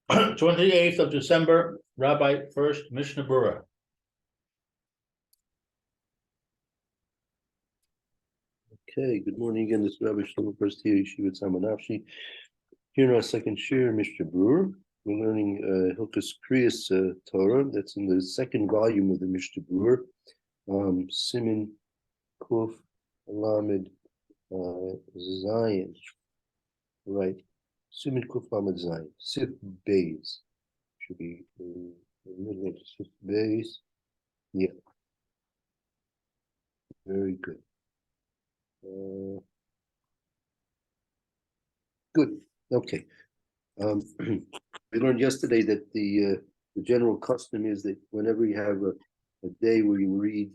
28th of December, Rabbi Furst, Mishna Berura. Okay, good morning again. This is Rabbi Shlomo Furst here, Yeshiva Tzalman. Here in our second shir, Mr. Berura, we're learning Hilchos Kriyas Torah. That's in the second volume of the Mr. Berura. Siman Kuf Lamed Zion. Right. Siman Kuf Lamed Zion. Sif Beis. Should be in the middle of Sif Beis. Yeah. Very good. Good. Okay. We learned yesterday that the general custom is that whenever you have a day where you read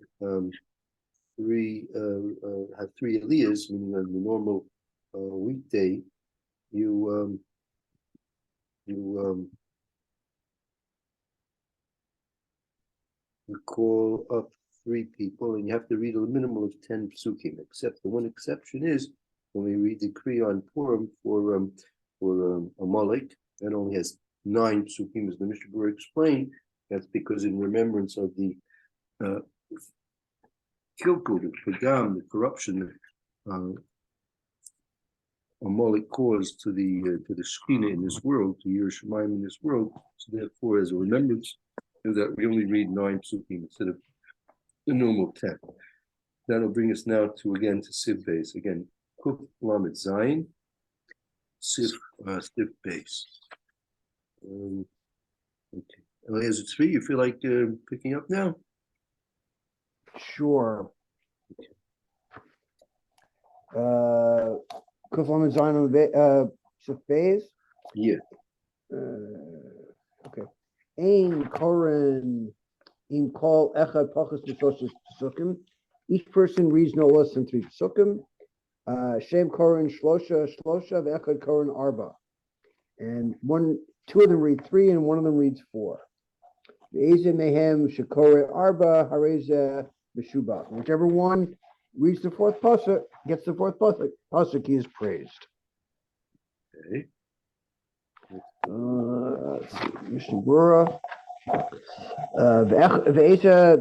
three aliyahs, meaning on the normal weekday, you call up three people, and you have to read a minimum of 10 psukim. Except the one exception is when we read the Kriya on Purim for Amalek, that only has 9 psukim, as the Mishnah Berurah explained. That's because in remembrance of the kilkul, the pagam, the corruption that Amalek caused to the Shekhinah in this world, to Yerushalayim in this world. So therefore, as a remembrance, that we only read 9 psukim instead of the normal 10. That'll bring us now to Siv Beis. Again, Kuf Lamed Zayin, Siv Beis. Okay. As it's 3, you feel like picking up now? Sure. Kuf Lamed Zayin Siv Beis? Yeah. Okay. Ein Koren in Kol Echad Pachas B'Shlosh Pesukim. Each person reads no less than 3 pesukim. Shem Koren Shlosha V'Echad Koren Arba. And 2 of them read 3 and 1 of them reads 4. Ve'eze Mehem Shekore Arba Hareze Meshubach. Whichever one reads the 4th pasuk gets the 4th pasuk. He is praised. Okay. Let's see, Mishna Berura. Ve'eza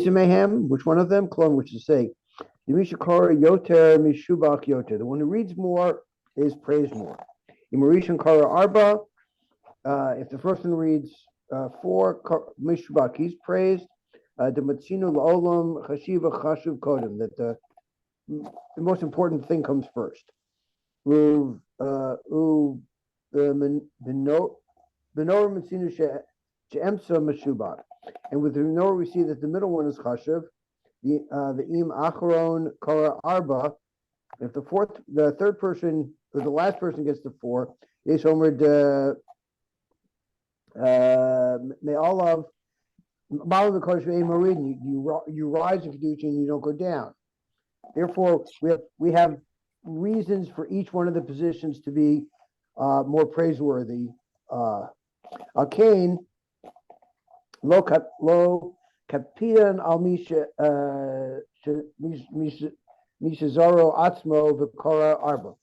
mehem, which one of them? Clone, which is to say, the Mishakara Yoter Mishubach Yoter. The one who reads more is praised more. Imarishan Kara Arba. If the first one reads 4, Mishubach, he's praised. The Matzinu La'olam Chashiva Chashuv Kodem. That the most important thing comes first. The Menorah Matzinu She'emsa Meshubach. And with the menorah, we see that the middle one is Chashiv. The Im Acharon Kara Arba. If the 3rd person, or the last person gets the 4, is Homer de Me'alav Malav Kodesh Ve'emaridin. You rise in Kedusha and you don't go down. Therefore, we have reasons for each one of the positions to be more praiseworthy. Cain lo kapian al misha zaro atzmo v'kora arba.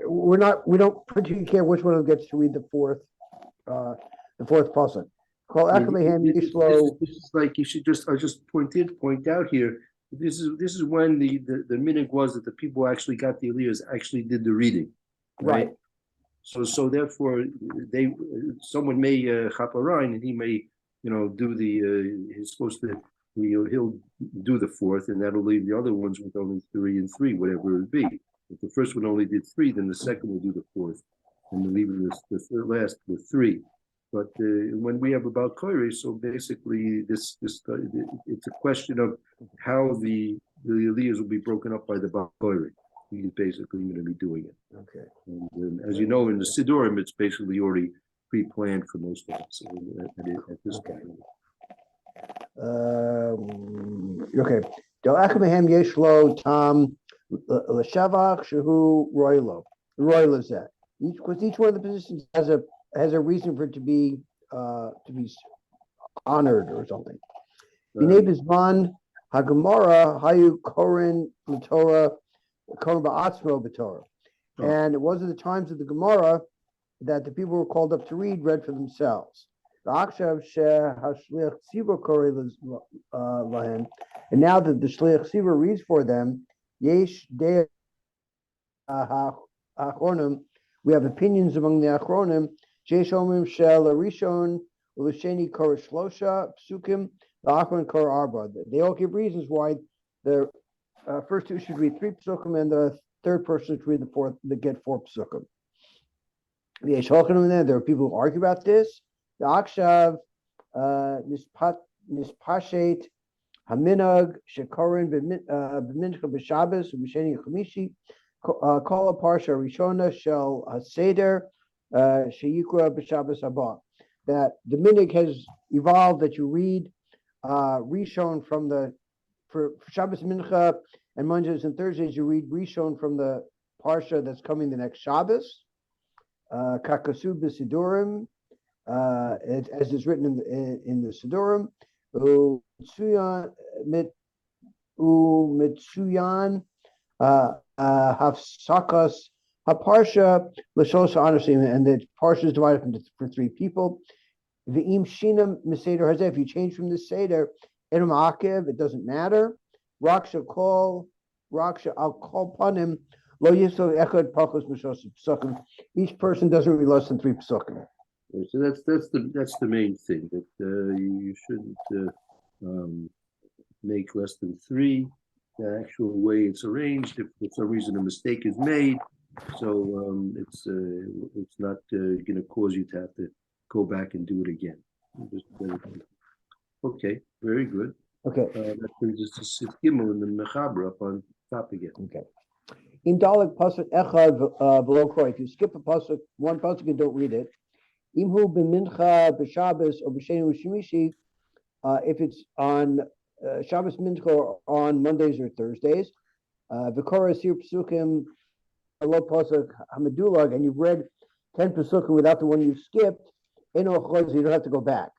We don't particularly care which one of them gets to read the 4th pasuk. Call Akamehem Yishlo. This is like you should I'll just point out here. This is when the minhag was that the people who actually got the aliyahs actually did the reading, right? So therefore, someone may chaparine and he may do he's supposed to he'll do the 4th, and that'll leave the other ones with only 3 and 3, whatever it would be. If the first one only did 3, then the second will do the 4th, and we'll leave the last with 3. But when we have about Koire, so basically this it's a question of how the aliyahs will be broken up by the Koire. He's basically going to be doing it. Okay. And as you know, in the Sidurim, it's basically already pre-planned for most of us at this point. Okay. Del Achamehem Yeshlo Tam L'Shavach Shehu Roylo. Roylo is that. Because each one of the positions has a reason for it to be honored or something. B'nei Bizman Hagemara Hayu Koren L'Torah Koren Ba'atzmo B'Torah. And it was at the times of the Gemara that the people who were called up to read for themselves. And now that the Shliach Siva reads for them, Yesh de Achronim, we have opinions among the Achronim. Jesh Omrim Shel Rishon Ulasheni Kor Shlosha Psukim, the Achron Kor Arba. They all give reasons why the first two should read 3 psukim and the third person should read the fourth, they get 4 psukim. There are people who argue about this. The Akshav Nispashet Haminag Shekorin B'Mincha B'Shabbos B'Sheni Chamishi Kol Parsha Rishona Shel Seder Sheyikra B'Shabbos Haba. That the minhag has evolved that you read Rishon from the for Shabbos Mincha and Mondays and Thursdays you read Rishon from the Parsha that's coming the next Shabbos. Kakasu B'Sidurim, as is written in the Sidurim. Mitsuyan Hafsakas Haparsha L'Shosha Anasim, and the Parsha is divided for 3 people. V'im Shinam Miseder Hazeh, if you change from the Seder, Edom Akiv, it doesn't matter. Raksha I'll call upon him. Lo Yisrael Echad Pachos Mishos Psukim. Each person doesn't read less than 3 psukim. So that's the main thing, that you shouldn't make less than 3. The actual way it's arranged, if for some reason a mistake is made, so it's not going to cause you to have to go back and do it again. Okay, very good. Okay. That brings us to Sif Gimel and the Mechaber up on top again. Okay. In Dalek pasuk echad below Kroy, if you skip a pasuk, one pasuk and don't read it, imhu b'mincha b'Shabbos or b'Sheni u'Shemishi, if it's on Shabbos mincha or on Mondays or Thursdays, v'kora sir psukim below pasuk hamadulag, and you've read 10 pasukim without the one you've skipped, eno chos, you don't have to go back.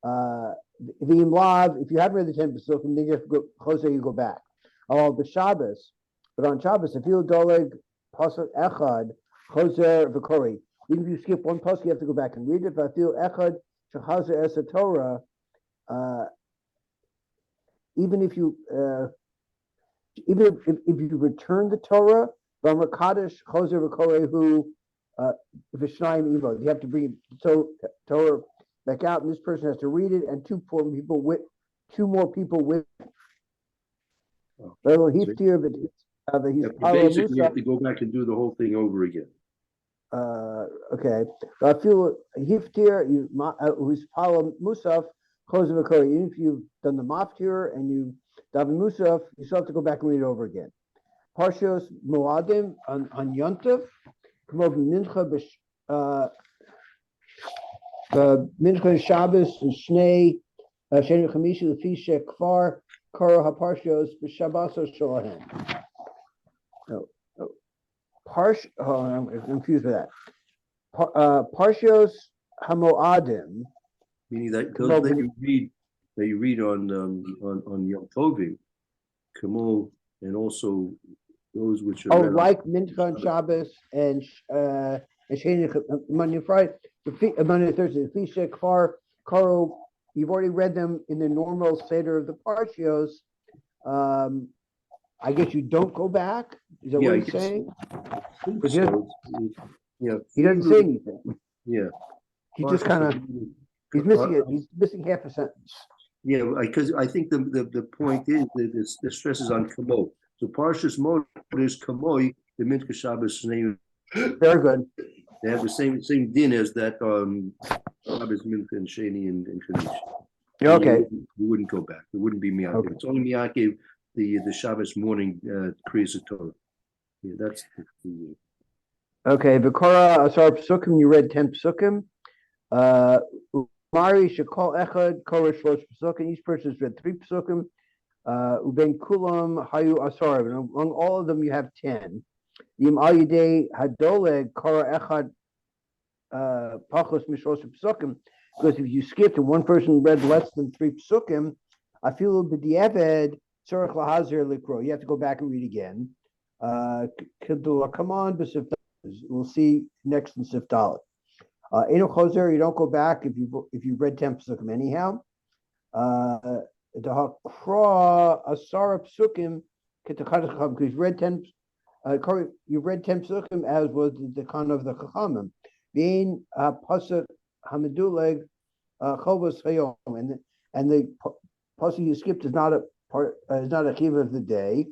The imlav, if you haven't read the 10 pasukim, then you have to go chos, you go back. Oh, the Shabbos. But on Shabbos, if you doleg pasuk echad choser v'kori, even if you skip one pasuk, you have to go back and read it. But feel echad shechazer es Torah, even if you return the Torah, v'amakadosh choser v'kori who v'shnayim ivo, you have to bring Torah back out, and this person has to read it, and 2 more people with. Basically, you have to go back and do the whole thing over again. Okay. I feel hiftir who's pala musaf choser v'kori. Even if you've done the maftir and you daven musaf, you still have to go back and read it over again. Parshos moadim on yontif, k'mo mincha Shabbos shnei sheni chamishi lefi shekfar karo haparshos b'shabbaso sholahem. I'm confused with that. Parshios Hamoadim, Meaning that those that you read on Yom Tovim, Kamo, and also those which are like Mincha and Shabbos and Sheni Monday, Friday, Monday, Thursday, Fisha, Kfar, Karo. You've already read them in the normal seder of the Parshios. I guess you don't go back. Is that what he's saying? So. Yeah. He doesn't say anything. Yeah. He just kind of he's missing it. He's missing half a sentence. Yeah, because I think the point is that the stress is on Kamo. So Parshas Mo is Kamoi, the Mincha Shabbos name. Very good. They have the same din as that Shabbos Mincha and Sheni and Kanish. Okay. You wouldn't go back. It wouldn't be Miyakev. Okay. It's only Miyakev the Shabbos morning Kriyas Torah. Yeah, that's the okay. Vikora Asar Psukim, you read 10 Psukim. Mari Shekol Echad Korah Shlosh Psukim. Each person has read 3 Psukim. Uben Kulam Hayu Asar. And among all of them, you have 10. Yim Ayidei Hadoleg Korah Echad Pachos Mishlosh Psukim. Because if you skipped and one person read less than 3 Psukim, I feel b'diavad tzorich lahazer likro. You have to go back and read again. Come on, we'll see next in Sif Dalet. Eno Choser, you don't go back if you've read 10 psukim anyhow. The Hakra Asara Psukim because you've read 10 psukim as was the kind of the Chachamim. Being pasuk Hamaduleg Chovos Hayom, and the pasuk you skipped is not a chiv of the day.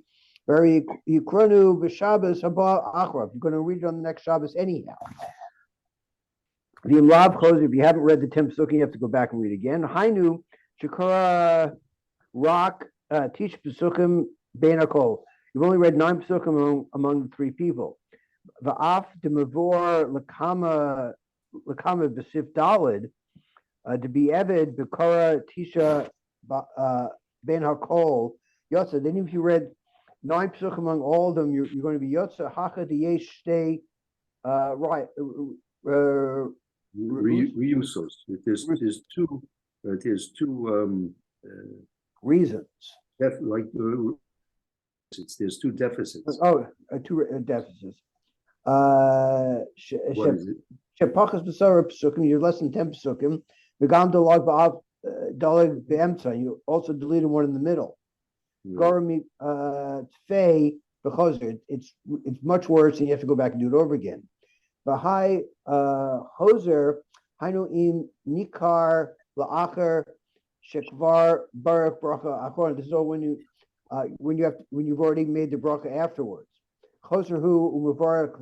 Very Yikronu b'Shabbos haba achrav. You're going to read it on the next Shabbos anyhow. The Imlav Choser, if you haven't read the 10 psukim, you have to go back and read again. Hainu Shikara Rock Tish Psukim Bein Hakol. You've only read 9 psukim among the 3 people. Va'af de Mavor Lakama B'Sif Dalid to be Eved B'Kara Tisha Ben Hakol Yotza. Then if you read 9 psukim among all of them, you're going to be Yotza Hacha Diyesh Stay right. Reusos. There's two reasons. There's 2 deficits. Oh, 2 deficits. What is it? Shepachas b'sara psukim, you're less than 10 psukim. V'gam dalag ba'av dalag be'emtza, you also deleted one in the middle. Gorami tfei b'chozer, it's much worse, and you have to go back and do it over again. V'hai hoser hainu im nikar la'acher shekvar barak bracha achron. This is all when you've already made the bracha afterwards. Choser hu u'mevarak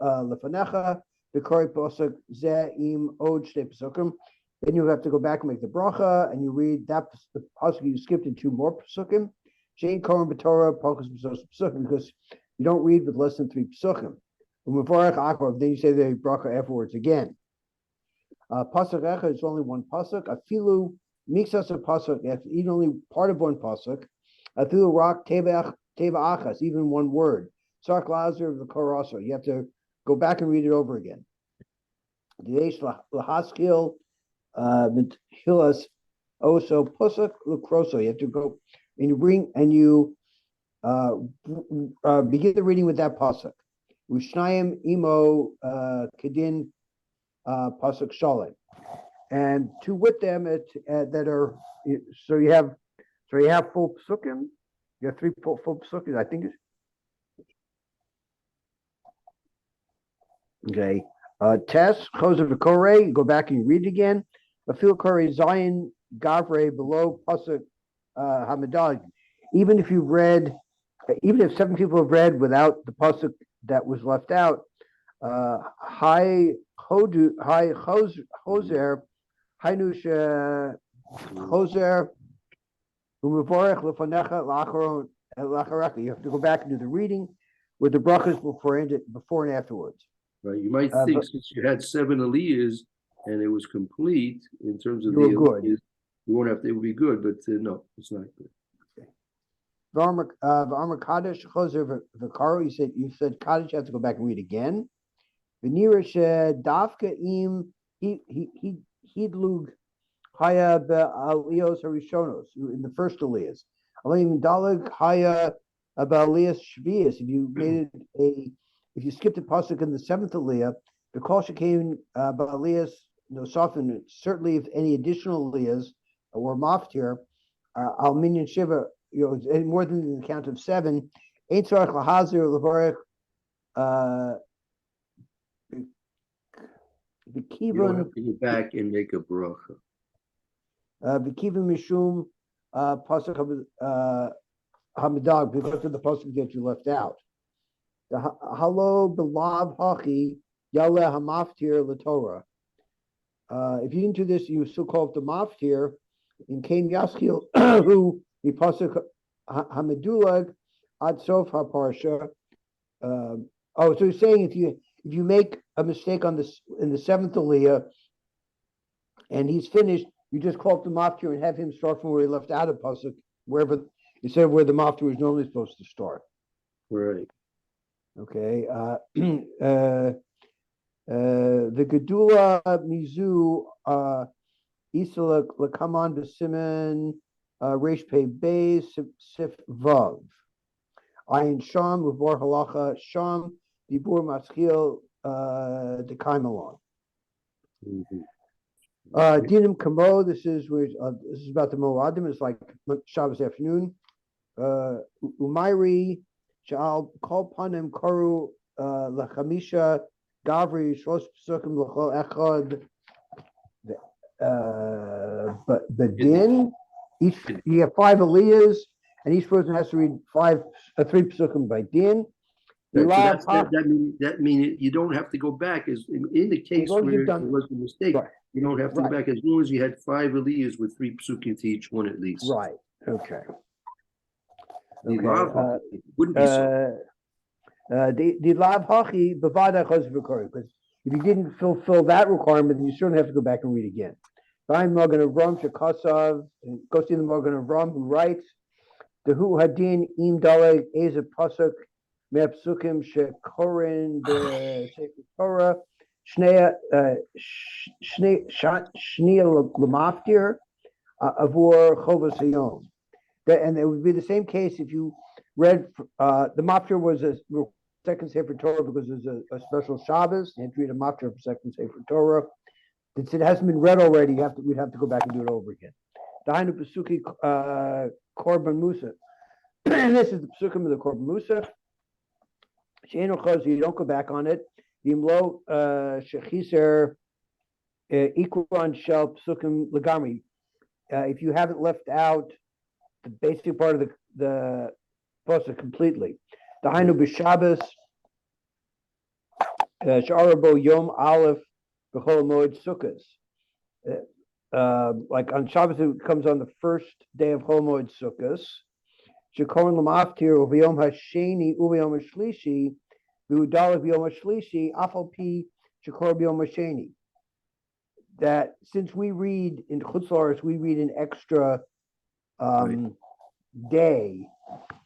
lefanecha b'kori posuk zeh im od shtei psukim. Then you have to go back and make the bracha, and you read that the pasuk you skipped in 2 more psukim. Shein koren b'Torah pokus psukim, because you don't read with less than 3 psukim. U'mevarak achron. Then you say the bracha afterwards again. Pasuk echa is only 1 pasuk. Afilu mixas a pasuk. That's even only part of 1 pasuk. Afilu rak teva achas, even 1 word. Sark Lazar of the Korasa. You have to go back and read it over again. The Lahaskil Hilas also Pusuk Lukroso. You have to go and you begin the reading with that pasuk. Ushnayim imo kedin pasuk shalim, and 2 with them that are so you have full psukim. You have 3 full psukim. I think. Okay. Test Choser v'Korei. Go back and read it again. Afil Korei Zion Gavre below pasuk Hamadag. Even if 7 people have read without the pasuk that was left out, Hi Choser Hainush Choser Umevorech Lefanecha Lacharon Lachareka. You have to go back and do the reading with the brachas before and afterwards. Right. You might think since you had 7 aliyahs and it was complete in terms of the aliyahs, you won't have to. It would be good, but no, it's not good. Okay. V'amar Kaddish Choser v'Karo. You said Kaddish. You have to go back and read again. V'nirish Dafka im hidlug haya be'aliyos harishonos in the first aliyahs. Alim dalag haya be'aliyos shvius. If you skipped a pasuk in the 7th aliyah, the kol shekain ba'aliyas nosafin. Certainly, if any additional aliyahs were maftir, al minyan shiva, more than the count of 7. Ain't tzarich lahazir levarich You don't have to go back and make a bracha. b'kivan mishum pasuk hamadag, because of the pasuk that you left out. The halo belav hachi yale hamaftir latorah. If you didn't do this, you still call it the maftir. In Cain Yaskil, who the pasuk hamadulag ad sof haparsha. So he's saying if you make a mistake in the 7th aliyah, and he's finished, you just call up the maftir and have him start from where he left out of pasuk, instead of where the maftir is normally supposed to start. Right. Okay. The Gedula Mizu Isla Lakaman Besimen Reish Pei Bay Sif Vav Ayin Sham Vavor Halacha Sham Dibur Maschil Dekaimalon. Mhm. Dinim Kamo, this is about the Moadim, it's like Shabbos afternoon. Umairi, Shal Kol Panim Koru Lachamisha Gavri Shlosh Pesukim L'chol Echad. But the din, you have 5 aliyahs, and each person has to read 3 pesukim by din. Right, so that mean you don't have to go back as in the case long as where you've it done- was a mistake. Right. You don't have to Right. go back as long as you had 5 aliyahs with 3 psukim to each one at least. Right. Okay. The Okay, lav wouldn't be so. The lav hachi b'vada chos v'kori, because if you didn't fulfill that requirement, then you certainly have to go back and read again. Vayim Morgan of Ram Shekasav, go see the Morgan of Ram who writes, the hu hadin im daleg eze pasuk me psukim shekorin besefer Torah shnei lemaftir avur chovas hayom. And it would be the same case if you read the maftir was a second sefer Torah because there's a special Shabbos. You have to read a maftir for second sefer Torah. Since it hasn't been read already, we'd have to go back and do it over again. Dahainu Pesuki Korban Musa. And this is the Pesukim of the Korban Musa. She'enu Chaz, you don't go back on it. Yimlo Shechiser Ikran Shel Pesukim Legami. If you haven't left out the basic part of the pasuk completely. Dahainu B'Shabbos Sh'arabo Yom Aleph B'chol Moed Sukkos. Like on Shabbos, it comes on the first day of Chol Moed Sukkos. Shekorin Lamaftir Uvayom Hasheni Uvayom Hashlishi V'Udalef Yom Hashlishi Afal Pi Shekor B'Yom Hasheni. That since we read in Chutz La'aretz, we read an extra day,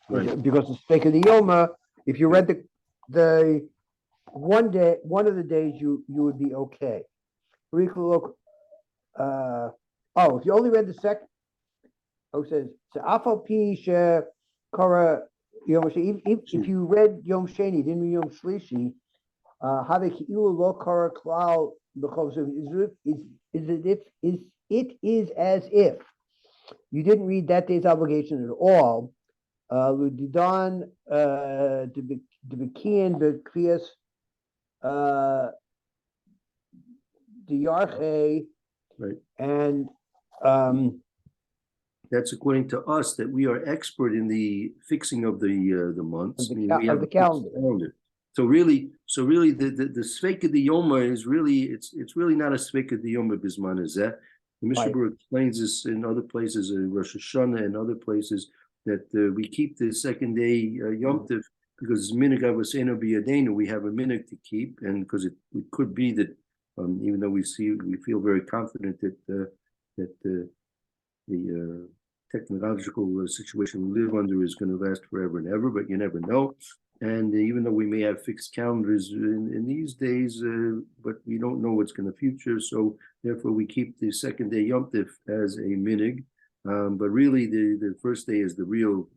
Right. because the sake of the Yoma, if you read the one of the days, you would be okay. If you only read the second, it says Afal Pi Shekora Yom Sheni. If you read Yom Sheni, didn't read Yom Shlishi, Havei Ki'ilu Lo Kara Klal B'chol it is as if you didn't read that day's obligation at all. Ludidan Debekian Bekvias Diyarche, Right. and That's according to us that we are expert in the fixing of the months. Of the I mean, ca- we of have the a fixed calendar. So really, the Sveika de Yoma is really it's really not a Sveika de Yoma bisman hazeh. The Mishnah Right. Berurah explains this in other places, in Rosh Hashanah and other places, that we keep the second day Yom Tov because minig avosenu biyadenu, we have a minig to keep, and because it could be that even though we feel very confident that the technological situation we live under is going to last forever and ever, but you never know. And even though we may have fixed calendars in these days, but we don't know what's going to future, so therefore we keep the second day Yom Tov as a minig. But really, the first day is the real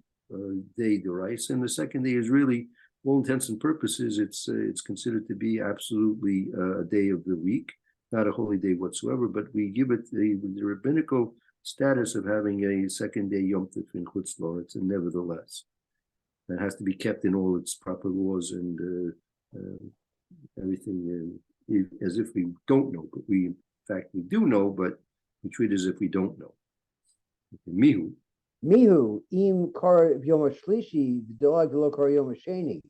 day derais, and the second day is really, all intents and purposes, it's considered to be absolutely a day of the week, not a holy day whatsoever. But we give it the rabbinical status of having a second day Yom Tov in Chutz La'aretz, and nevertheless, that has to be kept in all its proper laws and everything, as if we don't know, but in fact we do know, but we treat it as if we don't know. Mihu. Mihu im kar Yom Shlishi v'doag v'lo kar Yom Sheni.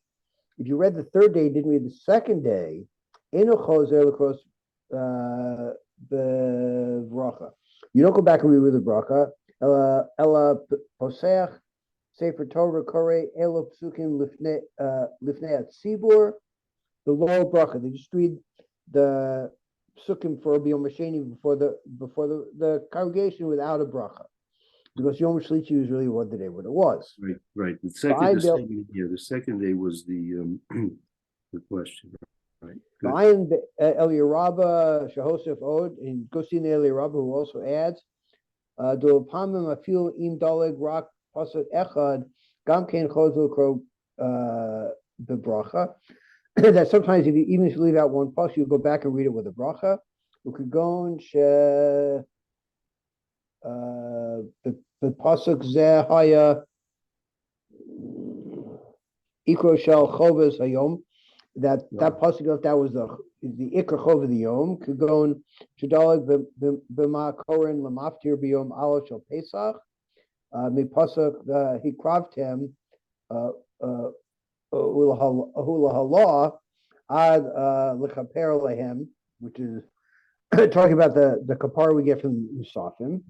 If you read the third day, didn't read the second day, eno chozer l'kros b'vracha. You don't go back and read the bracha. Ela poseach sefer Torah kore elo psukim lifnei atzibur the low bracha. They just read the psukim for Yom Sheni before the congregation without a bracha. Because Yom Shlishi was really what it was. Right. The second day was the question. Right. Ryan Eliaraba Shahosef Od and Gosin Eliaraba, who also adds, Do Pamim Afil Im Daleg Rak Pasat Echad Gam Ken Chozel Kro the bracha. That sometimes if you leave out one pas, you go back and read it with a bracha. וכגון בפסוק זה היה Ikro shel choves hayom. That pasuk that was the ikra chov of the yom. Kagon shedalig b'ma koren lemaftir b'yom alo shel pesach. Mi pasuk hikravtem ulahala ad lechaper lehem, which is talking about the kapar we get from Musafim.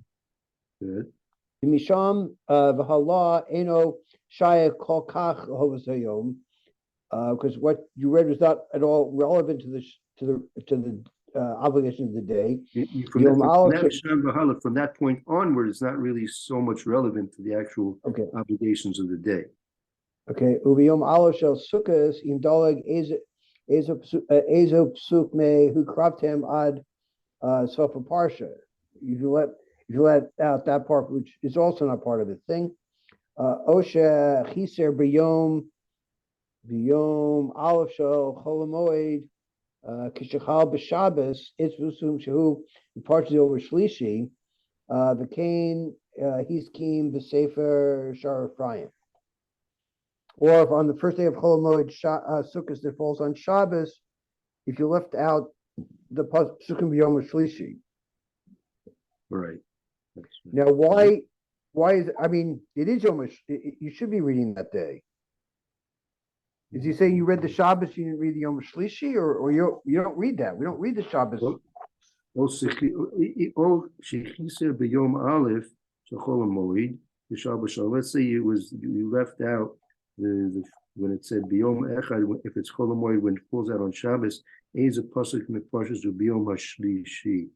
Good. Misham v'hala eno shaya kol kach hovas hayom, because what you read was not at all relevant to the obligation of the day. From that point onward, it's not really so much relevant to the actual obligations of the day. Okay. Ubiyom alo shel sukkos im doleg ezo psuk me hu kravtem ad sofa parsha. If you let out that part, which is also not part of the thing. Osha chiser b'yom aleph shel chol hamoed kishachal b'Shabbos itzvusum shehu parshas over shlishi v'kain hiskim b'sefer shar Ephraim. Or if on the first day of chol hamoed sukkos that falls on Shabbos, if you left out the psukim b'yom shlishi. Right. Now, why is it? I mean, it is Yom. You should be reading that day. Is he saying you read the Shabbos, you didn't read the Yom Shlishi, or you don't read that? We don't read the Shabbos. Let's say you left out the when it said biyom echad, if it's chol hamoed when it falls out on Shabbos, is a pasuk in the parshas of biyom hashlishi.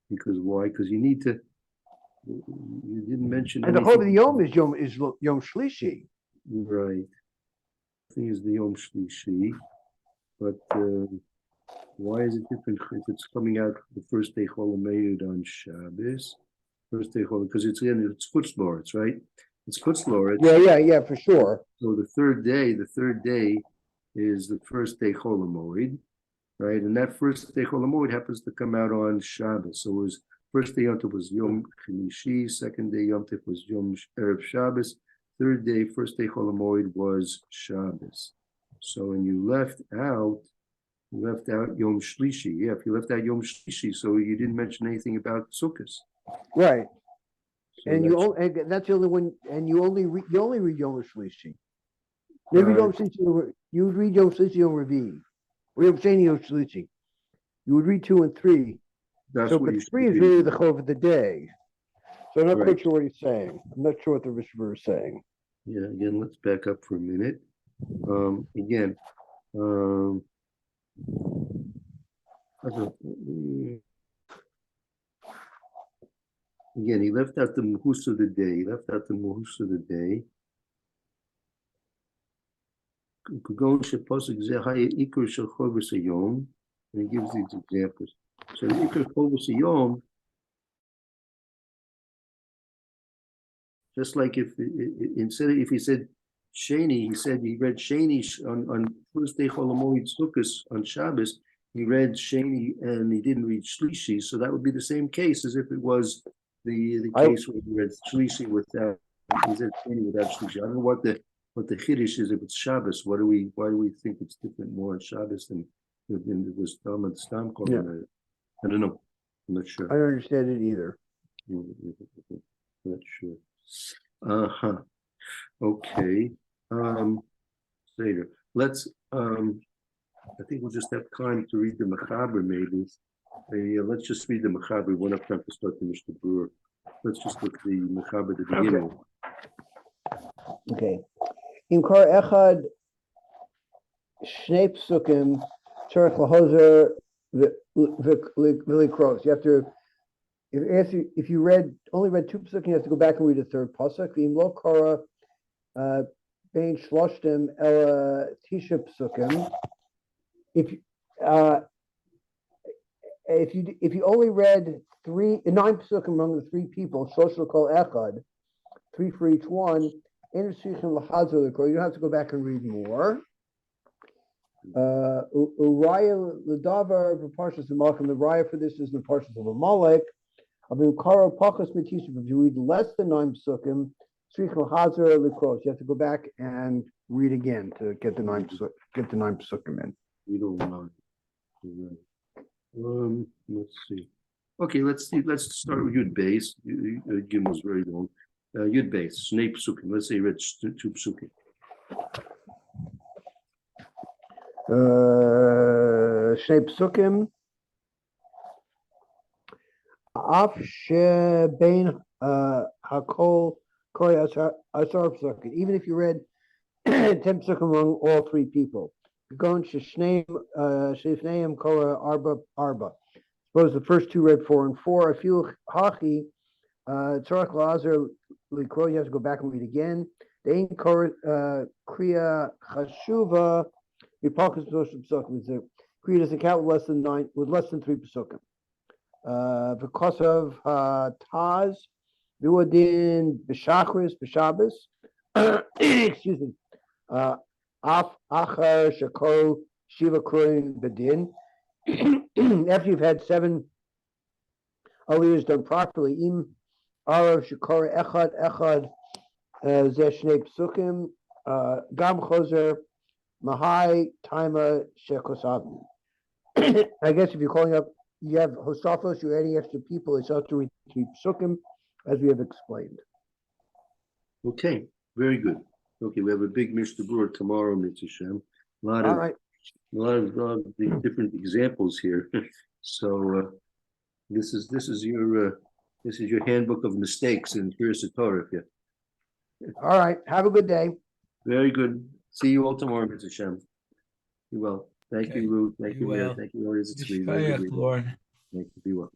Because why? Because you need to. You didn't mention. And the whole of the Yom is Yom Shlishi. Right. I think it's the Yom Shlishi, but why is it different if it's coming out the first day Chol Hamoed on Shabbos? First day Chol, because it's Chutz La'aretz, right? It's Chutz La'aretz. Yeah, for sure. So the third day is the first day Chol Hamoed. Right, and that first day Chol Hamoed happens to come out on Shabbos. So it was first day Yom Tov was Yom Chimishi, second day Yom Tov was Yom Erev Shabbos, third day, first day Chol Hamoed was Shabbos. So when you left out Yom Shlishi. Yeah, if you left out Yom Shlishi, so you didn't mention anything about Sukkot. Right. So And that's the only one. And you only read Yom Shlishi. Maybe Yom Shlishi. You would read Yom Shlishi Yom Revi. We have Shani Yom Shlishi. You would read 2 and 3. But 3 is really the chov of the day. So I'm not quite sure what he's saying. I'm not sure what the Rishover is saying. Yeah, again, let's back up for a minute. Again, he left out the Mahus of the day. And he gives these examples. So the Ikar Chovos Hayom, just like if he said Sheni, he said he read Sheni on first day Chol Hamoed Sukkos on Shabbos. He read Sheni and he didn't read Shlishi, so that would be the same case as if it was the case where he read Shlishi without he said Sheni without Shlishi. I don't know what the Chiddush is if it's Shabbos. Why do we think it's different more on Shabbos than it was Tam and Stam? Yeah. I don't know. I'm not sure. I don't understand it either. Not sure. Okay. Later. Let's. I think we'll just have time to read the Mechaber, maybe. Let's just read the Mechaber. We won't have time to start the Mishna Berura. Let's just look at the Mechaber at the beginning. Okay. Imkar echad shnei psukim tzarich lahozer v'likros. You have to, if you only read 2 psukim, you have to go back and read a third pasuk. V'im lo kara bein shloshtem ela tisha psukim. If you only read 9 psukim among the 3 people, shlosh kol echad, 3 for each one. You don't have to go back and read more. Uriah Ladavar for Parshas of Malcolm. The Raya for this is the Parshas of Amalek. Karo Pachas Metisha. If you read less than 9 psukim, Tzricha Hazar Likros. You have to go back and read again to get the 9 psukim in. We don't know. Let's see. Okay, let's see. Let's start with Yud Beis. Gimel is very long. Yud Beis, Snei Psukim. Let's say read 2 psukim. Shnei Psukim. Af shebein hakol koi asar psukim. Even if you read 10 psukim among all 3 people, going sheshneim kol arba. Suppose the first 2 read 4 and 4. I feel hachi tzarach lazer likro. You have to go back and read again. The ain kriya chashuva. Yipalkas psukim. The kriya doesn't count with less than 3 psukim. Because of Taz, Duadin, B'Shachris, B'Shabbos, excuse me, Af Achar Shakol Shiva Kruin Bedin. After you've had 7 aliyahs done properly, Im Arav Shakor Echad Zeh Shnei Psukim Gam Chozer Mahai Taima Shekosavim. I guess if you're calling up. You have Hosafos, you're adding extra people, it's up to read 3 psukim, as we have explained. Okay, very good. Okay, we have a big Mishna Berura tomorrow, Mitzvah Shem. A lot of different examples here. So this is your handbook of mistakes in Furst Torah. Yeah. All right, have a good day. Very good. See you all tomorrow, Mitzvah Shem. Be well. Thank you, Ruth. Thank you, well. Thank you, Lord. Yishayach, Lord. Thank you. Be well.